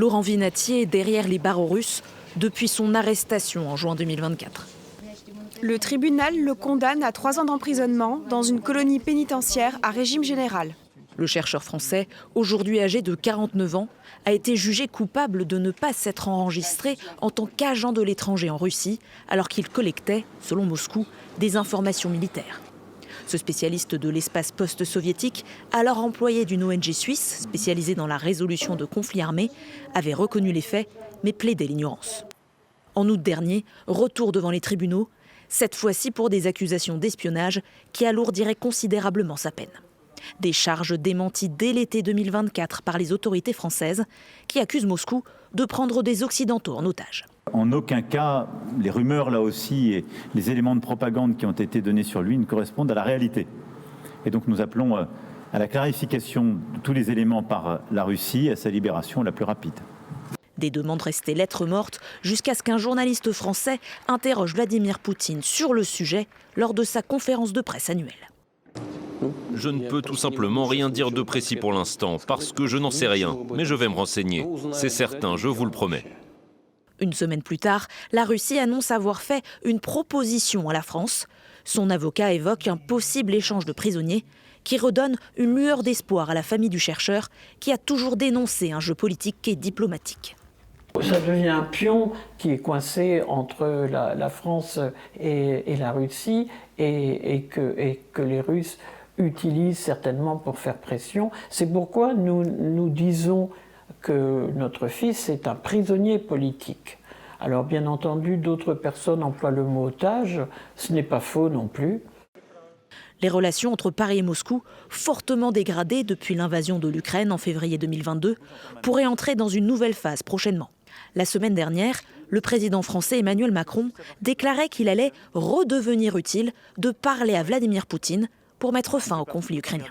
Laurent Vinatier est derrière les barreaux russes depuis son arrestation en juin 2024. Le tribunal le condamne à 3 ans d'emprisonnement dans une colonie pénitentiaire à régime général. Le chercheur français, aujourd'hui âgé de 49 ans, a été jugé coupable de ne pas s'être enregistré en tant qu'agent de l'étranger en Russie, alors qu'il collectait, selon Moscou, des informations militaires. Ce spécialiste de l'espace post-soviétique, alors employé d'une ONG suisse spécialisée dans la résolution de conflits armés, avait reconnu les faits, mais plaidé l'ignorance. En août dernier, retour devant les tribunaux, cette fois-ci pour des accusations d'espionnage qui alourdiraient considérablement sa peine. Des charges démenties dès l'été 2024 par les autorités françaises qui accusent Moscou de prendre des Occidentaux en otage. En aucun cas, les rumeurs là aussi et les éléments de propagande qui ont été donnés sur lui ne correspondent à la réalité. Et donc nous appelons à la clarification de tous les éléments par la Russie et à sa libération la plus rapide. Des demandes restées lettres mortes jusqu'à ce qu'un journaliste français interroge Vladimir Poutine sur le sujet lors de sa conférence de presse annuelle. Je ne peux tout simplement rien dire de précis pour l'instant, parce que je n'en sais rien, mais je vais me renseigner. C'est certain, je vous le promets. Une semaine plus tard, la Russie annonce avoir fait une proposition à la France. Son avocat évoque un possible échange de prisonniers qui redonne une lueur d'espoir à la famille du chercheur qui a toujours dénoncé un jeu politique et diplomatique. Ça devient un pion qui est coincé entre la France et la Russie et que les Russes utilisent certainement pour faire pression. C'est pourquoi nous disons que notre fils est un prisonnier politique. Alors bien entendu, d'autres personnes emploient le mot otage, ce n'est pas faux non plus. Les relations entre Paris et Moscou, fortement dégradées depuis l'invasion de l'Ukraine en février 2022, pourraient entrer dans une nouvelle phase prochainement. La semaine dernière, le président français Emmanuel Macron déclarait qu'il allait redevenir utile de parler à Vladimir Poutine pour mettre fin au conflit ukrainien.